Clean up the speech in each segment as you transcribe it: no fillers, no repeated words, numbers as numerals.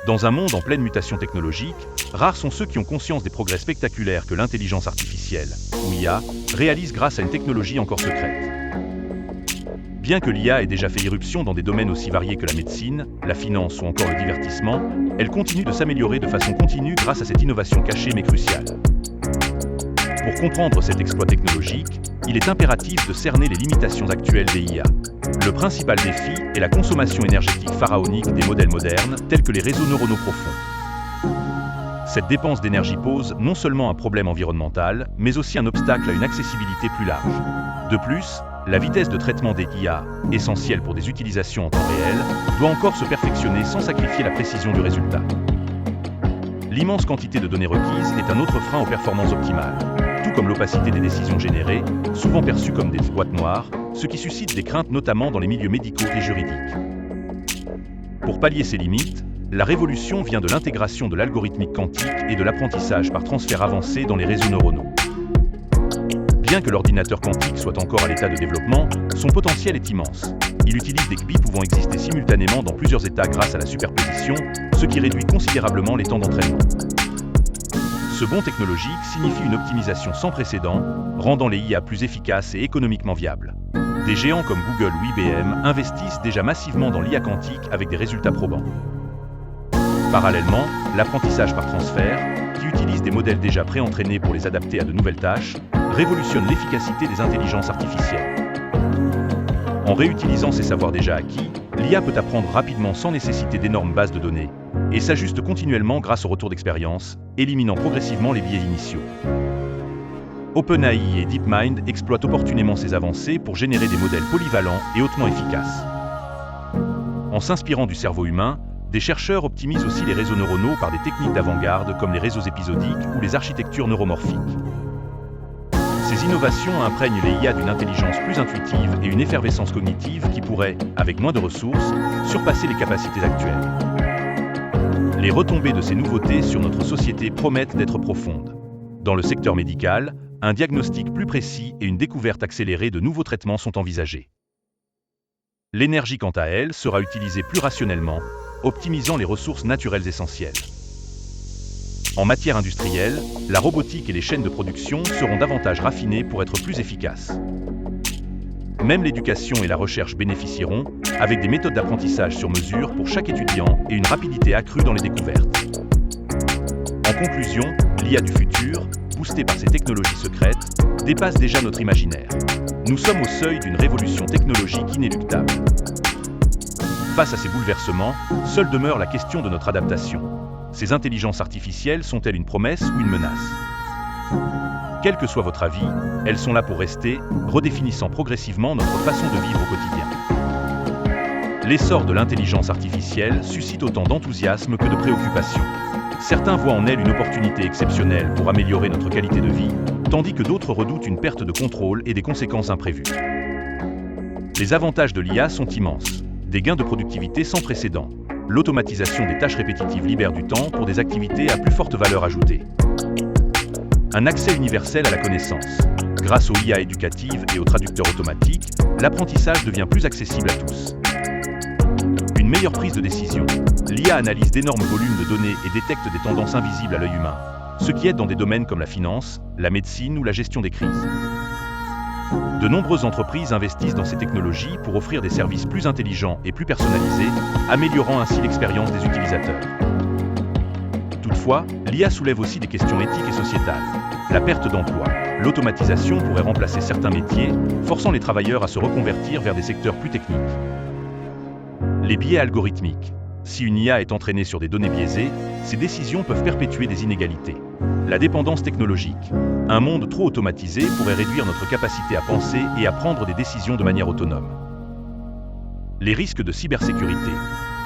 Dans un monde en pleine mutation technologique, rares sont ceux qui ont conscience des progrès spectaculaires que l'intelligence artificielle, ou IA, réalise grâce à une technologie encore secrète. Bien que l'IA ait déjà fait irruption dans des domaines aussi variés que la médecine, la finance ou encore le divertissement, elle continue de s'améliorer de façon continue grâce à cette innovation cachée mais cruciale. Pour comprendre cet exploit technologique, il est impératif de cerner les limitations actuelles des IA. Le principal défi est la consommation énergétique pharaonique des modèles modernes, tels que les réseaux neuronaux profonds. Cette dépense d'énergie pose non seulement un problème environnemental, mais aussi un obstacle à une accessibilité plus large. De plus, la vitesse de traitement des IA, essentielle pour des utilisations en temps réel, doit encore se perfectionner sans sacrifier la précision du résultat. L'immense quantité de données requises est un autre frein aux performances optimales, tout comme l'opacité des décisions générées, souvent perçues comme des boîtes noires, ce qui suscite des craintes notamment dans les milieux médicaux et juridiques. Pour pallier ces limites, la révolution vient de l'intégration de l'algorithmique quantique et de l'apprentissage par transfert avancé dans les réseaux neuronaux. Bien que l'ordinateur quantique soit encore à l'état de développement, son potentiel est immense. Il utilise des qubits pouvant exister simultanément dans plusieurs états grâce à la superposition, ce qui réduit considérablement les temps d'entraînement. Ce bond technologique signifie une optimisation sans précédent, rendant les IA plus efficaces et économiquement viables. Des géants comme Google ou IBM investissent déjà massivement dans l'IA quantique avec des résultats probants. Parallèlement, l'apprentissage par transfert, qui utilise des modèles déjà pré-entraînés pour les adapter à de nouvelles tâches, révolutionne l'efficacité des intelligences artificielles. En réutilisant ces savoirs déjà acquis, l'IA peut apprendre rapidement sans nécessiter d'énormes bases de données, et s'ajuste continuellement grâce au retour d'expérience, éliminant progressivement les biais initiaux. OpenAI et DeepMind exploitent opportunément ces avancées pour générer des modèles polyvalents et hautement efficaces. En s'inspirant du cerveau humain, des chercheurs optimisent aussi les réseaux neuronaux par des techniques d'avant-garde comme les réseaux épisodiques ou les architectures neuromorphiques. Ces innovations imprègnent les IA d'une intelligence plus intuitive et une effervescence cognitive qui pourrait, avec moins de ressources, surpasser les capacités actuelles. Les retombées de ces nouveautés sur notre société promettent d'être profondes. Dans le secteur médical, un diagnostic plus précis et une découverte accélérée de nouveaux traitements sont envisagés. L'énergie, quant à elle, sera utilisée plus rationnellement, optimisant les ressources naturelles essentielles. En matière industrielle, la robotique et les chaînes de production seront davantage raffinées pour être plus efficaces. Même l'éducation et la recherche bénéficieront, avec des méthodes d'apprentissage sur mesure pour chaque étudiant et une rapidité accrue dans les découvertes. En conclusion, l'IA du futur, boostée par ces technologies secrètes, dépasse déjà notre imaginaire. Nous sommes au seuil d'une révolution technologique inéluctable. Face à ces bouleversements, seule demeure la question de notre adaptation. Ces intelligences artificielles sont-elles une promesse ou une menace? Quel que soit votre avis, elles sont là pour rester, redéfinissant progressivement notre façon de vivre au quotidien. L'essor de l'intelligence artificielle suscite autant d'enthousiasme que de préoccupation. Certains voient en elle une opportunité exceptionnelle pour améliorer notre qualité de vie, tandis que d'autres redoutent une perte de contrôle et des conséquences imprévues. Les avantages de l'IA sont immenses. Des gains de productivité sans précédent. L'automatisation des tâches répétitives libère du temps pour des activités à plus forte valeur ajoutée. Un accès universel à la connaissance. Grâce aux IA éducatives et aux traducteurs automatiques, l'apprentissage devient plus accessible à tous. Une meilleure prise de décision. L'IA analyse d'énormes volumes de données et détecte des tendances invisibles à l'œil humain, ce qui aide dans des domaines comme la finance, la médecine ou la gestion des crises. De nombreuses entreprises investissent dans ces technologies pour offrir des services plus intelligents et plus personnalisés, améliorant ainsi l'expérience des utilisateurs. Toutefois, l'IA soulève aussi des questions éthiques et sociétales. La perte d'emploi. L'automatisation pourrait remplacer certains métiers, forçant les travailleurs à se reconvertir vers des secteurs plus techniques. Les biais algorithmiques. Si une IA est entraînée sur des données biaisées, ses décisions peuvent perpétuer des inégalités. La dépendance technologique. Un monde trop automatisé pourrait réduire notre capacité à penser et à prendre des décisions de manière autonome. Les risques de cybersécurité.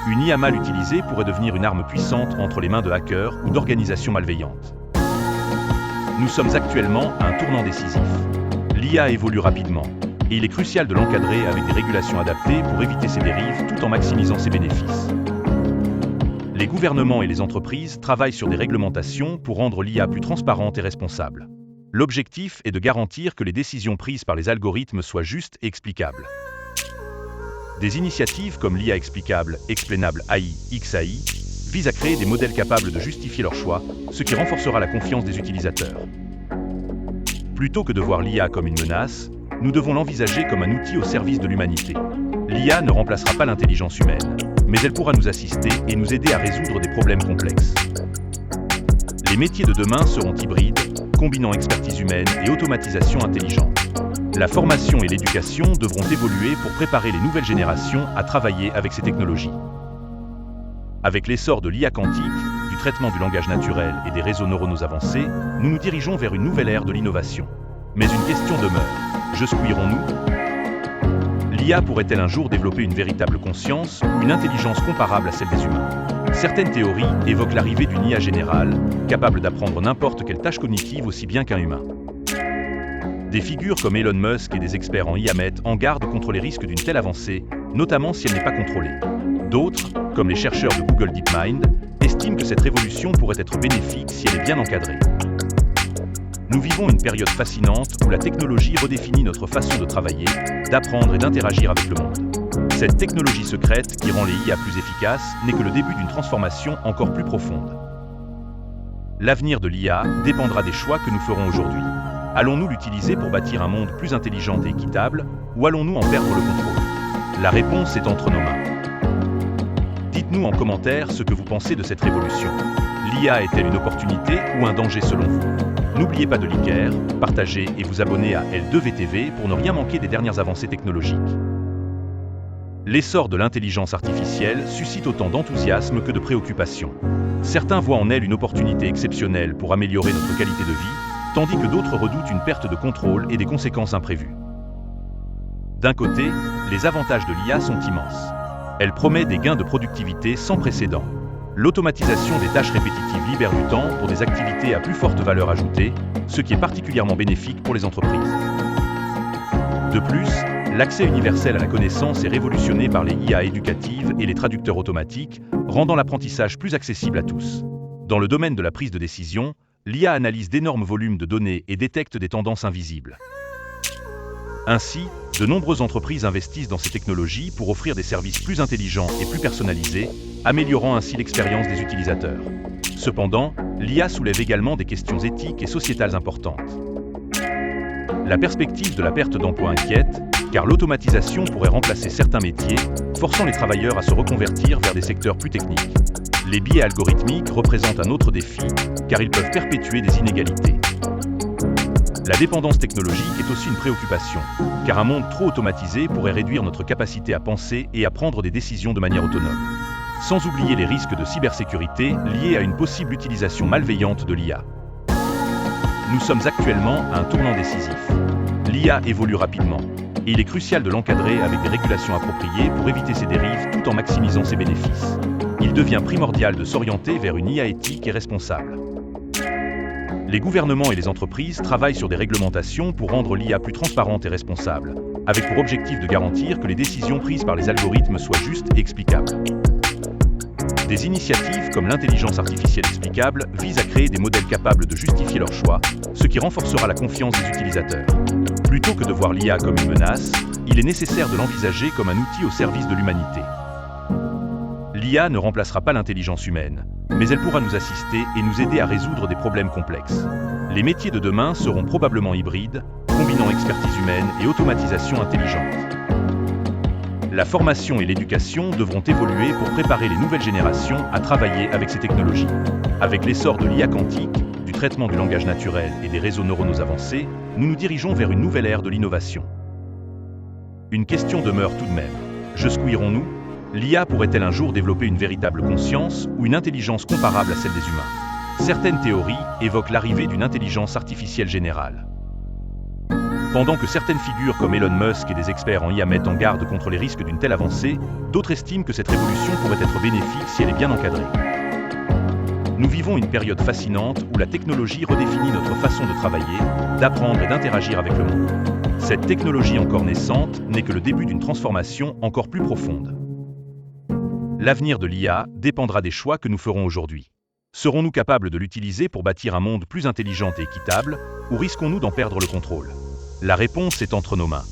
Une IA mal utilisée pourrait devenir une arme puissante entre les mains de hackers ou d'organisations malveillantes. Nous sommes actuellement à un tournant décisif. L'IA évolue rapidement, et il est crucial de l'encadrer avec des régulations adaptées pour éviter ses dérives tout en maximisant ses bénéfices. Les gouvernements et les entreprises travaillent sur des réglementations pour rendre l'IA plus transparente et responsable. L'objectif est de garantir que les décisions prises par les algorithmes soient justes et explicables. Des initiatives comme l'IA explicable, Explainable AI, XAI, vise à créer des modèles capables de justifier leurs choix, ce qui renforcera la confiance des utilisateurs. Plutôt que de voir l'IA comme une menace, nous devons l'envisager comme un outil au service de l'humanité. L'IA ne remplacera pas l'intelligence humaine, mais elle pourra nous assister et nous aider à résoudre des problèmes complexes. Les métiers de demain seront hybrides, combinant expertise humaine et automatisation intelligente. La formation et l'éducation devront évoluer pour préparer les nouvelles générations à travailler avec ces technologies. Avec l'essor de l'IA quantique, du traitement du langage naturel et des réseaux neuronaux avancés, nous nous dirigeons vers une nouvelle ère de l'innovation. Mais une question demeure, jusqu'où irons-nous ? L'IA pourrait-elle un jour développer une véritable conscience ou une intelligence comparable à celle des humains ? Certaines théories évoquent l'arrivée d'une IA générale, capable d'apprendre n'importe quelle tâche cognitive aussi bien qu'un humain. Des figures comme Elon Musk et des experts en IA mettent en garde contre les risques d'une telle avancée, notamment si elle n'est pas contrôlée. D'autres, comme les chercheurs de Google DeepMind, estiment que cette révolution pourrait être bénéfique si elle est bien encadrée. Nous vivons une période fascinante où la technologie redéfinit notre façon de travailler, d'apprendre et d'interagir avec le monde. Cette technologie secrète qui rend les IA plus efficaces n'est que le début d'une transformation encore plus profonde. L'avenir de l'IA dépendra des choix que nous ferons aujourd'hui. Allons-nous l'utiliser pour bâtir un monde plus intelligent et équitable, ou allons-nous en perdre le contrôle ? La réponse est entre nos mains. Dites-nous en commentaire ce que vous pensez de cette révolution. L'IA est-elle une opportunité ou un danger selon vous ? N'oubliez pas de liker, partager et vous abonner à L2VTV pour ne rien manquer des dernières avancées technologiques. L'essor de l'intelligence artificielle suscite autant d'enthousiasme que de préoccupation. Certains voient en elle une opportunité exceptionnelle pour améliorer notre qualité de vie, tandis que d'autres redoutent une perte de contrôle et des conséquences imprévues. D'un côté, les avantages de l'IA sont immenses. Elle promet des gains de productivité sans précédent. L'automatisation des tâches répétitives libère du temps pour des activités à plus forte valeur ajoutée, ce qui est particulièrement bénéfique pour les entreprises. De plus, l'accès universel à la connaissance est révolutionné par les IA éducatives et les traducteurs automatiques, rendant l'apprentissage plus accessible à tous. Dans le domaine de la prise de décision, l'IA analyse d'énormes volumes de données et détecte des tendances invisibles. Ainsi, de nombreuses entreprises investissent dans ces technologies pour offrir des services plus intelligents et plus personnalisés, améliorant ainsi l'expérience des utilisateurs. Cependant, l'IA soulève également des questions éthiques et sociétales importantes. La perspective de la perte d'emploi inquiète, car l'automatisation pourrait remplacer certains métiers, forçant les travailleurs à se reconvertir vers des secteurs plus techniques. Les biais algorithmiques représentent un autre défi, car ils peuvent perpétuer des inégalités. La dépendance technologique est aussi une préoccupation, car un monde trop automatisé pourrait réduire notre capacité à penser et à prendre des décisions de manière autonome. Sans oublier les risques de cybersécurité liés à une possible utilisation malveillante de l'IA. Nous sommes actuellement à un tournant décisif. L'IA évolue rapidement, et il est crucial de l'encadrer avec des régulations appropriées pour éviter ses dérives tout en maximisant ses bénéfices. Il devient primordial de s'orienter vers une IA éthique et responsable. Les gouvernements et les entreprises travaillent sur des réglementations pour rendre l'IA plus transparente et responsable, avec pour objectif de garantir que les décisions prises par les algorithmes soient justes et explicables. Des initiatives comme l'intelligence artificielle explicable visent à créer des modèles capables de justifier leurs choix, ce qui renforcera la confiance des utilisateurs. Plutôt que de voir l'IA comme une menace, il est nécessaire de l'envisager comme un outil au service de l'humanité. L'IA ne remplacera pas l'intelligence humaine, mais elle pourra nous assister et nous aider à résoudre des problèmes complexes. Les métiers de demain seront probablement hybrides, combinant expertise humaine et automatisation intelligente. La formation et l'éducation devront évoluer pour préparer les nouvelles générations à travailler avec ces technologies. Avec l'essor de l'IA quantique, du traitement du langage naturel et des réseaux neuronaux avancés, nous nous dirigeons vers une nouvelle ère de l'innovation. Une question demeure tout de même. Jusqu'où irons-nous ? L'IA pourrait-elle un jour développer une véritable conscience ou une intelligence comparable à celle des humains ? Certaines théories évoquent l'arrivée d'une intelligence artificielle générale. Pendant que certaines figures comme Elon Musk et des experts en IA mettent en garde contre les risques d'une telle avancée, d'autres estiment que cette révolution pourrait être bénéfique si elle est bien encadrée. Nous vivons une période fascinante où la technologie redéfinit notre façon de travailler, d'apprendre et d'interagir avec le monde. Cette technologie encore naissante n'est que le début d'une transformation encore plus profonde. L'avenir de l'IA dépendra des choix que nous ferons aujourd'hui. Serons-nous capables de l'utiliser pour bâtir un monde plus intelligent et équitable, ou risquons-nous d'en perdre le contrôle ? La réponse est entre nos mains.